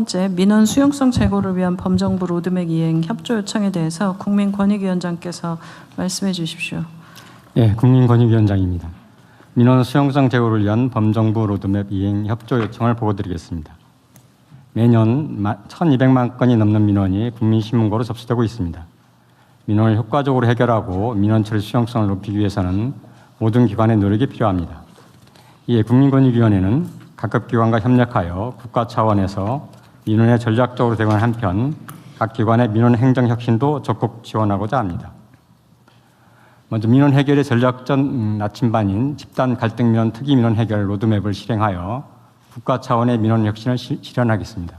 번째, 민원 수용성 제고를 위한 범정부 로드맵 이행 협조 요청에 대해서 국민권익위원장께서 말씀해 주십시오. 예, 국민권익위원장입니다. 민원 수용성 제고를 위한 범정부 로드맵 이행 협조 요청을 보고드리겠습니다. 매년 1,200만 건이 넘는 민원이 국민신문고로 접수되고 있습니다. 민원을 효과적으로 해결하고 민원 처리 수용성을 높이기 위해서는 모든 기관의 노력이 필요합니다. 이에 국민권익위원회는 각급 기관과 협력하여 국가 차원에서 민원에 전략적으로 대응하는 한편 각 기관의 민원 행정 혁신도 적극 지원하고자 합니다. 먼저 민원 해결의 전략적 나침반인 집단 갈등 민원 특이 민원 해결 로드맵을 실행하여 국가 차원의 민원 혁신을 실현하겠습니다.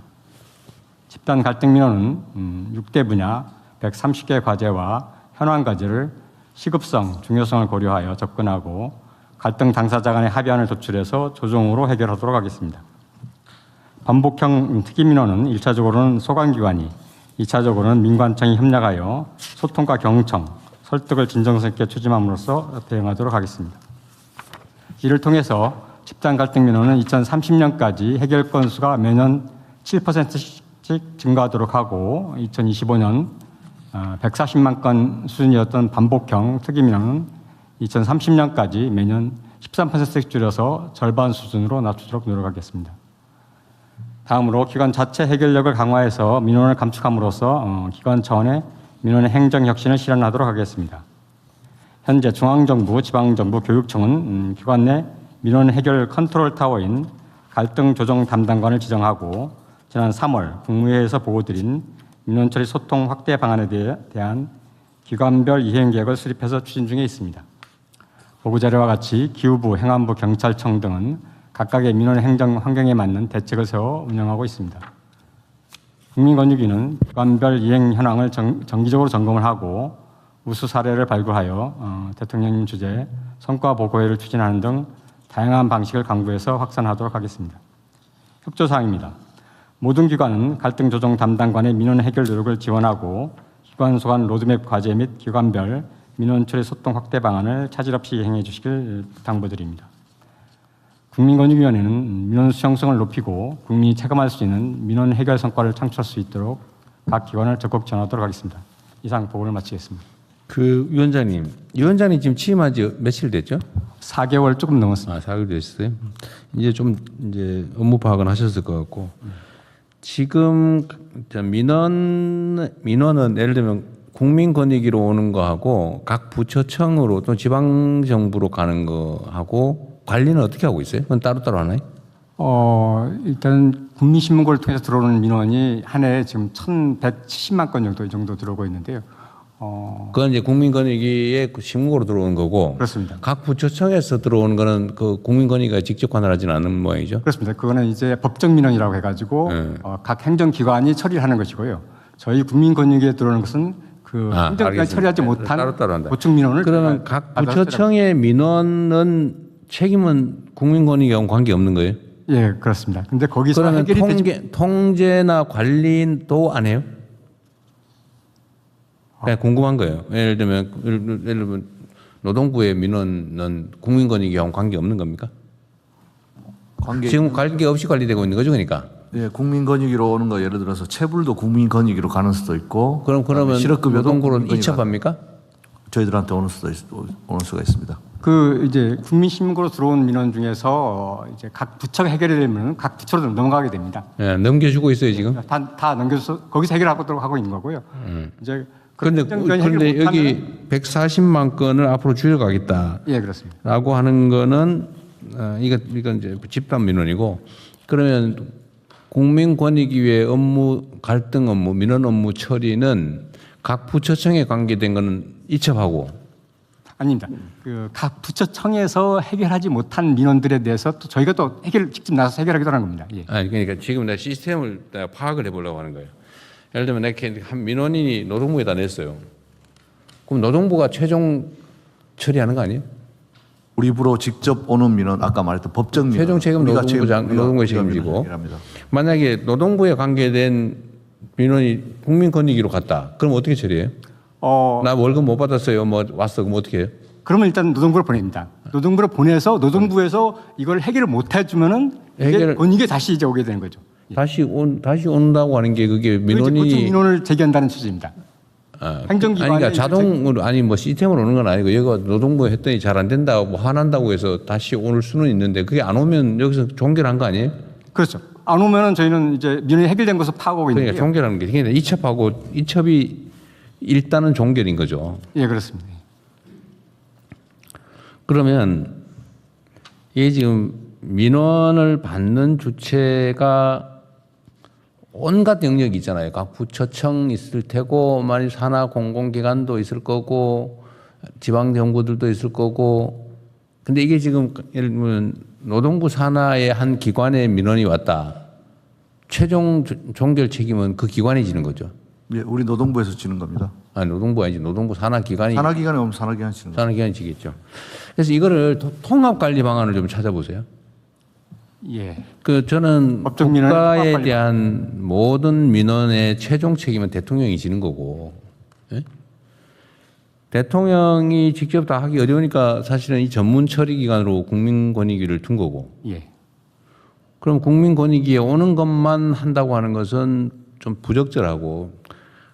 집단 갈등 민원은 6대 분야 130개 과제와 현황 과제를 시급성, 중요성을 고려하여 접근하고 갈등 당사자 간의 합의안을 도출해서 조정으로 해결하도록 하겠습니다. 반복형 특이 민원은 1차적으로는 소관기관이, 2차적으로는 민관청이 협력하여 소통과 경청, 설득을 진정성 있게 추진함으로써 대응하도록 하겠습니다. 이를 통해서 집단 갈등 민원은 2030년까지 해결 건수가 매년 7%씩 증가하도록 하고 2025년 140만 건 수준이었던 반복형 특이 민원은 2030년까지 매년 13%씩 줄여서 절반 수준으로 낮추도록 노력하겠습니다. 다음으로 기관 자체 해결력을 강화해서 민원을 감축함으로써 기관 차원의 민원의 행정 혁신을 실현하도록 하겠습니다. 현재 중앙정부, 지방정부, 교육청은 기관 내 민원 해결 컨트롤 타워인 갈등 조정 담당관을 지정하고 지난 3월 국무회의에서 보고드린 민원 처리 소통 확대 방안에 대한 기관별 이행 계획을 수립해서 추진 중에 있습니다. 보고자료와 같이 기후부, 행안부, 경찰청 등은 각각의 민원 행정 환경에 맞는 대책을 세워 운영하고 있습니다. 국민권익위는 기관별 이행 현황을 정기적으로 점검을 하고 우수 사례를 발굴하여 대통령님 주재 성과 보고회를 추진하는 등 다양한 방식을 강구해서 확산하도록 하겠습니다. 협조사항입니다. 모든 기관은 갈등 조정 담당관의 민원 해결 노력을 지원하고 기관 소관 로드맵 과제 및 기관별 민원 처리 소통 확대 방안을 차질 없이 이행해 주시길 당부드립니다. 국민권익위원회는 민원 수용성을 높이고 국민이 체감할 수 있는 민원 해결 성과를 창출할 수 있도록 각 기관을 적극 지원하도록 하겠습니다. 이상 보고를 마치겠습니다. 위원장님 지금 취임한 지 며칠 됐죠? 4개월 조금 넘었습니다. 4개월 됐어요. 이제 업무 파악은 하셨을 것 같고 지금 민원은 예를 들면 국민권익위로 오는 거하고 각 부처청으로 또 지방정부로 가는 거하고 관리는 어떻게 하고 있어요? 그건 따로따로 하나요? 일단 국민신문고를 통해서 들어오는 민원이 한 해에 지금 1,170만 건 정도 들어오고 있는데요. 그건 이제 국민권익위의 신문고로 들어오는 거고. 그렇습니다. 각 부처청에서 들어오는 거는 그 국민권익위가 직접 관할하지는 않는 모양이죠. 그렇습니다. 그거는 이제 법정 민원이라고 해가지고 각 행정기관이 처리를 하는 것이고요. 저희 국민권익위에 들어오는 것은 그 행정기관이 처리하지 못한 따로따로 한다. 보충 민원을 그러면 각 부처청의 민원은 책임은 국민권익위하고 관계 없는 거예요? 예, 그렇습니다. 근데 거기서 그러면 해결이 통제나 관리도 안 해요? 그냥 궁금한 거예요. 예를 들면 노동부의 민원은 국민권익위하고 관계 없는 겁니까? 지금 관계 없이 관리되고 있는 거죠, 그러니까. 예, 국민권익위로 오는 거 예를 들어서 체불도 국민권익위로 가는 수도 있고. 그러면 실업급여도 노동부는 이첩합니까? 저희들한테 오는 수가 있습니다. 그 이제 국민신문고로 들어온 민원 중에서 이제 각 부처가 해결이 되면 각 부처로 넘어가게 됩니다. 예, 넘겨주고 있어요 지금. 다 넘겨서 거기서 해결하도록 하고 있는 거고요. 이제 그런데 여기 140만 건을 앞으로 줄여가겠다. 예, 그렇습니다. 라고 하는 거는 이건 이제 집단 민원이고 그러면 국민권익위의 업무 갈등 업무 민원 업무 처리는 각 부처청에 관계된 거는 이첩하고 아닙니다. 그 각 부처청에서 해결하지 못한 민원들에 대해서 또 저희가 또 직접 나서서 해결하기도 하는 겁니다. 예. 아니 그러니까 지금 내가 시스템을 내가 파악을 해보려고 하는 거예요. 예를 들면 내가 한 민원인이 노동부에다 냈어요. 그럼 노동부가 최종 처리하는 거 아니에요? 우리 부로 직접 오는 민원 아까 말했던 법정 민원 최종 책임 노동부의 책임지고 만약에 노동부에 관계된 민원이 국민권익위로 갔다. 그럼 어떻게 처리해요? 나 월급 못 받았어요. 뭐 왔어. 그럼 어떻게 해요? 그러면 일단 노동부로 보냅니다. 노동부로 보내서 노동부에서 이걸 해결을 못 해주면은 이게 다시 이제 오게 되는 거죠. 다시 온다고 하는 게 그게 민원이 민원이 고충 민원을 제기한다는 취지입니다. 행정기관에 그러니까 자동으로 아니 뭐 시스템으로 오는 건 아니고 얘가 노동부에 했더니 잘 안 된다 뭐 화난다고 해서 다시 올 수는 있는데 그게 안 오면 여기서 종결한 거 아니에요? 그렇죠. 안 오면은 저희는 이제 민원이 해결된 것을 파악하고 그러니까 있는데요. 종결하는 게 그러니까 이첩이 일단은 종결인 거죠. 예, 그렇습니다. 그러면 이게 지금 민원을 받는 주체가 온갖 영역이 있잖아요. 각 부처청 있을 테고, 만일 산하 공공기관도 있을 거고, 지방 정부들도 있을 거고. 근데 이게 지금 예를 들면 노동부 산하의 한 기관에 민원이 왔다. 최종 종결 책임은 그 기관이 지는 거죠. 예, 우리 노동부에서 지는 겁니다. 아니 노동부 아니지. 노동부 산하 기관이 산하기관에 오면 산하기관 지는 겁니다. 산하 기관이 지겠죠. 그래서 이거를 통합 관리 방안을 좀 찾아보세요. 예. 그 저는 법적 민원은 국가에 통합 관리 대한 모든 민원의 최종 책임은 대통령이 지는 거고, 예? 대통령이 직접 다 하기 어려우니까 사실은 이 전문 처리 기관으로 국민권익위를 둔 거고, 예. 그럼 국민권익위에 오는 것만 한다고 하는 것은 좀 부적절하고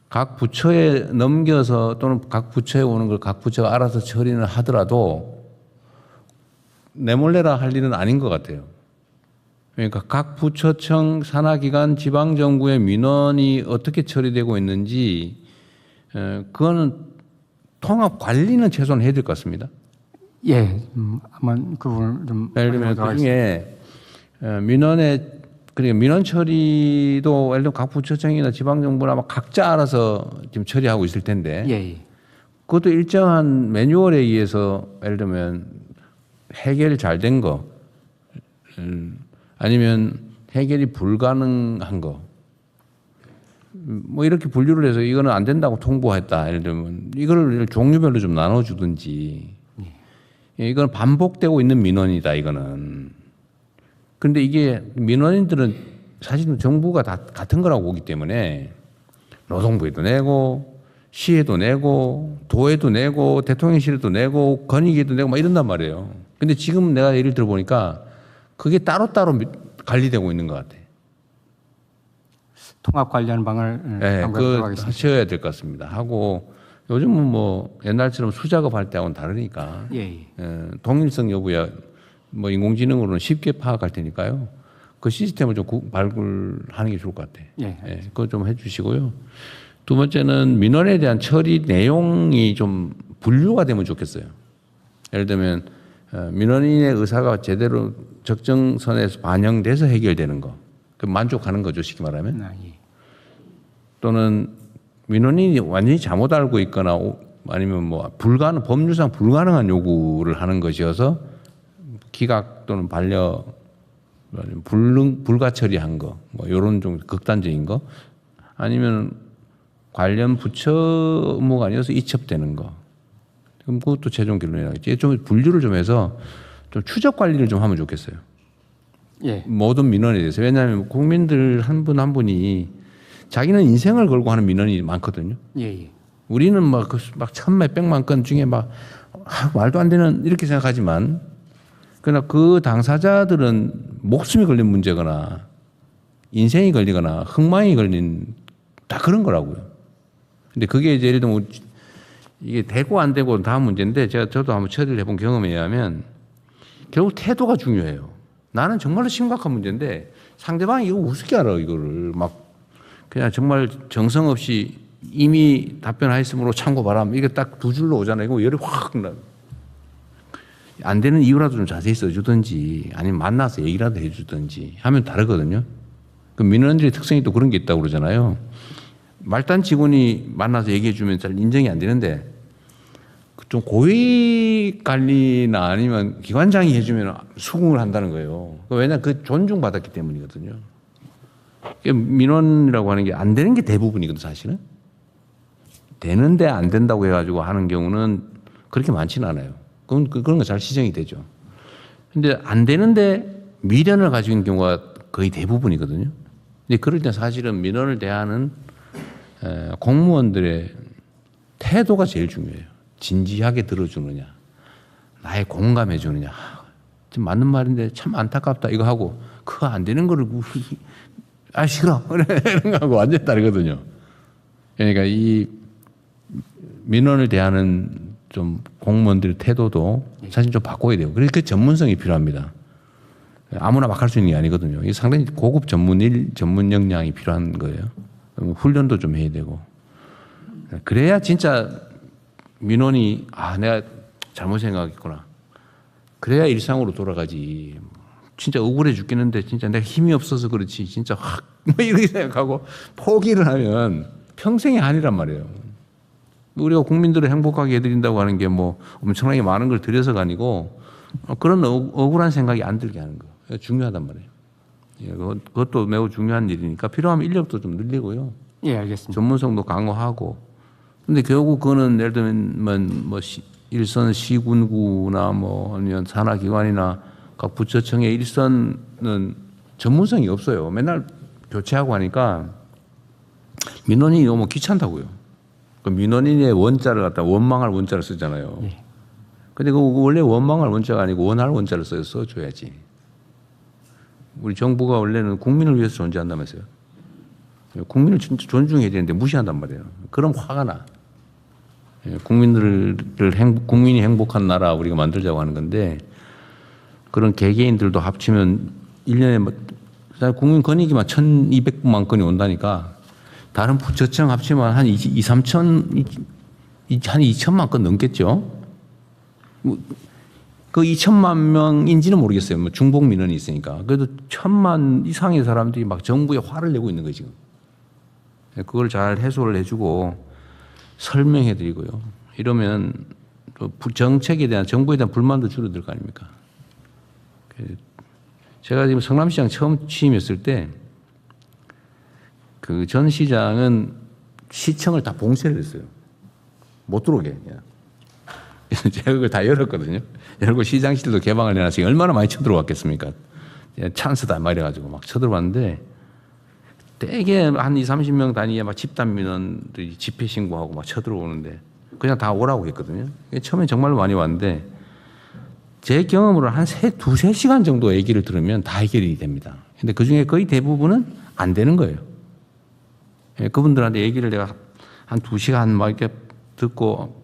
각 부처에 넘겨서 또는 각 부처에 오는 걸 각 부처가 알아서 처리는 하더라도 내몰래라 할 일은 아닌 것 같아요. 그러니까 각 부처청, 산하기관, 지방정부의 민원이 어떻게 처리되고 있는지 그거는 통합 관리는 최소한 해야 될 것 같습니다. 예. 아마 그 부분을 좀 예를 들면 그중에 민원의 그러니까 민원 처리도 예를 들면 각 부처청이나 지방정부나 막 각자 알아서 지금 처리하고 있을 텐데 예, 예. 그것도 일정한 매뉴얼에 의해서 예를 들면 해결 잘 된 거 아니면 해결이 불가능한 거 뭐 이렇게 분류를 해서 이거는 안 된다고 통보했다. 예를 들면 이거를 종류별로 좀 나눠주든지 이건 반복되고 있는 민원이다. 이거는 그런데 이게 민원인들은 사실은 정부가 다 같은 거라고 보기 때문에 노동부에도 내고 시에도 내고 도에도 내고 대통령실에도 내고 권익위에도 내고 막 이런단 말이에요. 근데 지금 내가 예를 들어보니까 그게 따로따로 관리되고 있는 것 같아. 통합 관리하는 방을 네, 강구하도록 그 하겠습니다. 하셔야 될 것 같습니다. 하고 요즘은 뭐 옛날처럼 수작업할 때하고는 다르니까 예, 예. 동일성 여부야 뭐 인공지능으로는 쉽게 파악할 테니까요. 그 시스템을 좀 발굴하는 게 좋을 것 같아. 예. 그거 좀 해주시고요. 두 번째는 민원에 대한 처리 내용이 좀 분류가 되면 좋겠어요. 예를 들면 민원인의 의사가 제대로 적정선에서 반영돼서 해결되는 거, 그 만족하는 거죠, 쉽게 말하면. 아, 예. 또는 민원인이 완전히 잘못 알고 있거나 아니면 뭐 법률상 불가능한 요구를 하는 것이어서 기각 또는 반려 불가 처리한 거, 뭐 이런 좀 극단적인 거, 아니면 관련 부처 업무가 아니어서 이첩되는 거, 그럼 그것도 최종 결론이라겠지. 좀 분류를 좀 해서 좀 추적 관리를 좀 하면 좋겠어요. 예. 모든 민원에 대해서. 왜냐하면 국민들 한 분 한 분이 자기는 인생을 걸고 하는 민원이 많거든요. 예, 예. 우리는 막 천몇 백만 건 중에 막 말도 안 되는 이렇게 생각하지만 그러나 그 당사자들은 목숨이 걸린 문제거나 인생이 걸리거나 흥망이 걸린 다 그런 거라고요. 근데 그게 이제 예를 들면 이게 되고 안 되고 다음 문제인데 저도 한번 처리를 해본 경험에 의하면 결국 태도가 중요해요. 나는 정말로 심각한 문제인데 상대방이 이거 우습게 알아. 이거를 막 그냥 정말 정성 없이 이미 답변하였으므로 참고 바람 이게 딱 두 줄로 오잖아요. 이거 열이 확 나. 안 되는 이유라도 좀 자세히 써주든지 아니면 만나서 얘기라도 해주든지 하면 다르거든요. 그 민원인들의 특성이 또 그런 게 있다고 그러잖아요. 말단 직원이 만나서 얘기해주면 잘 인정이 안 되는데 좀 고위 관리나 아니면 기관장이 해주면 수긍을 한다는 거예요. 왜냐하면 그 존중받았기 때문이거든요. 민원이라고 하는 게 안 되는 게 대부분이거든 사실은. 되는데 안 된다고 해가지고 하는 경우는 그렇게 많지는 않아요. 그런 거 잘 시정이 되죠. 근데 안 되는데 미련을 가지고 있는 경우가 거의 대부분이거든요. 근데 그럴 때 사실은 민원을 대하는 공무원들의 태도가 제일 중요해요. 진지하게 들어주느냐, 나에 공감해 주느냐. 좀 맞는 말인데 참 안타깝다 이거 하고 그거 안 되는 거를 아 싫어 이런 거하고 완전히 다르거든요. 그러니까 이 민원을 대하는 좀 공무원들의 태도도 사실 좀 바꿔야 돼요. 그래서 그 전문성이 필요합니다. 아무나 막 할 수 있는 게 아니거든요. 이 상당히 고급 전문 역량이 필요한 거예요. 훈련도 좀 해야 되고. 그래야 진짜 민원이 내가 잘못 생각했구나. 그래야 일상으로 돌아가지. 진짜 억울해 죽겠는데 진짜 내가 힘이 없어서 그렇지 진짜 확 이렇게 생각하고 포기를 하면 평생이 아니란 말이에요. 우리가 국민들을 행복하게 해드린다고 하는 게 뭐 엄청나게 많은 걸 들여서가 아니고 그런 억울한 생각이 안 들게 하는 거 중요하단 말이에요. 예, 그것도 매우 중요한 일이니까 필요하면 인력도 좀 늘리고요. 예, 알겠습니다. 전문성도 강화하고. 근데 결국 그거는 예를 들면 뭐 일선 시군구나 뭐 아니면 산하기관이나 각 부처청의 일선은 전문성이 없어요. 맨날 교체하고 하니까 민원인이 너무 귀찮다고요. 그 민원인의 원자를 갖다 원망할 원자를 쓰잖아요. 예. 근데 그 원래 원망할 원자가 아니고 원할 원자를 써줘야지. 우리 정부가 원래는 국민을 위해서 존재한다면서요. 국민을 진짜 존중해야 되는데 무시한단 말이에요. 그럼 화가 나. 국민이 행복한 나라 우리가 만들자고 하는 건데 그런 개개인들도 합치면 1년에 국민 건의기만 1,200만 건이 온다니까 다른 부처청 합치면 한 2천만 건 넘겠죠. 그 2천만 명인지는 모르겠어요. 뭐 중복 민원이 있으니까. 그래도 1,000만 이상의 사람들이 막 정부에 화를 내고 있는 거예요, 지금. 그걸 잘 해소를 해주고 설명해 드리고요. 이러면 정책에 대한 정부에 대한 불만도 줄어들 거 아닙니까? 제가 지금 성남시장 처음 취임했을 때 그 전 시장은 시청을 다 봉쇄를 했어요. 못 들어오게. 그냥. 제가 그걸 다 열었거든요. 열고 시장실도 개방을 해놨으니 얼마나 많이 쳐들어왔겠습니까? 찬스다 막 이래가지고 막 쳐들어왔는데 되게 한 20, 30명 단위의 막 집단 민원들이 집회 신고하고 막 쳐들어오는데 그냥 다 오라고 했거든요. 처음엔 정말로 많이 왔는데 제 경험으로 한 두세 시간 정도 얘기를 들으면 다 해결이 됩니다. 근데 그 중에 거의 대부분은 안 되는 거예요. 그분들한테 얘기를 내가 한 2시간 막 이렇게 듣고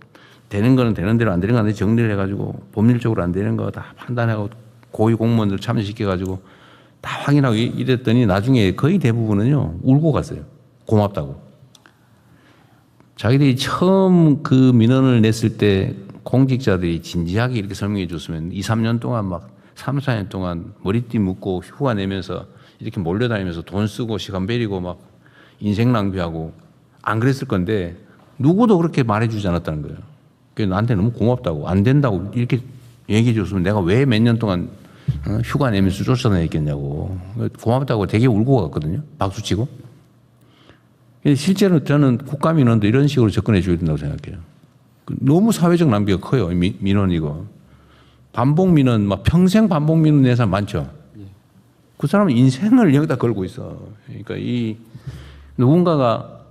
되는 거는 되는 대로 안 되는 거 안 되는 정리를 해가지고 법률적으로 안 되는 거 다 판단하고 고위 공무원들 참여시켜가지고 다 확인하고 이랬더니 나중에 거의 대부분은요 울고 갔어요. 고맙다고. 자기들이 처음 그 민원을 냈을 때 공직자들이 진지하게 이렇게 설명해 줬으면 2, 3년 동안 막 3, 4년 동안 머리띠 묶고 휴가 내면서 이렇게 몰려다니면서 돈 쓰고 시간 베리고 막 인생 낭비하고 안 그랬을 건데 누구도 그렇게 말해주지 않았다는 거예요. 그래서 나한테 너무 고맙다고 안 된다고 이렇게 얘기해 줬으면 내가 왜 몇 년 동안 휴가 내면서 쫓아다녔겠냐고 고맙다고 되게 울고 갔거든요. 박수치고. 실제로 저는 국가민원도 이런 식으로 접근해 줘야 된다고 생각해요. 너무 사회적 낭비가 커요. 민원이고. 반복민원 막 평생 반복민원 낸 사람 많죠. 그 사람은 인생을 여기다 걸고 있어. 그러니까 이 누군가가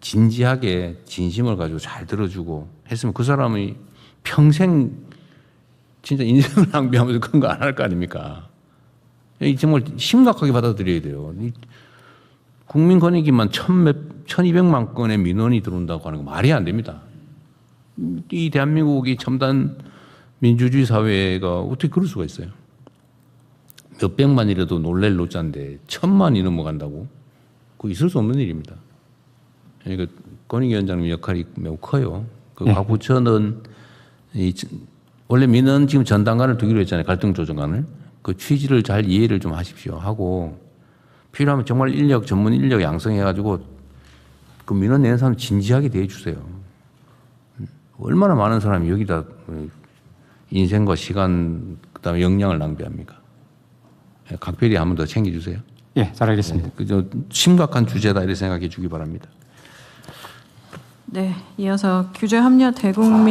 진지하게 진심을 가지고 잘 들어주고 했으면 그 사람이 평생 진짜 인생을 낭비하면서 그런 거 안 할 거 아닙니까? 정말 심각하게 받아들여야 돼요. 국민권익위만 1,200만 건의 민원이 들어온다고 하는 거 말이 안 됩니다. 이 대한민국이 첨단 민주주의 사회가 어떻게 그럴 수가 있어요? 몇백만이라도 놀랄 노자인데 1,000만이 넘어간다고? 그거 있을 수 없는 일입니다. 그러니까 권익위원장님 역할이 매우 커요. 각 부처는 원래 민원 지금 전담관을 두기로 했잖아요. 갈등 조정관을. 그 취지를 잘 이해를 좀 하십시오 하고 필요하면 정말 전문 인력 양성해가지고 그 민원 내는 사람 진지하게 대해주세요. 얼마나 많은 사람이 여기다 인생과 시간 그다음에 역량을 낭비합니까? 각별히 한 번 더 챙겨주세요. 예, 잘 알겠습니다. 그저 심각한 주제다 이렇게 생각해 주기 바랍니다. 네, 이어서 규제 합리화 대국민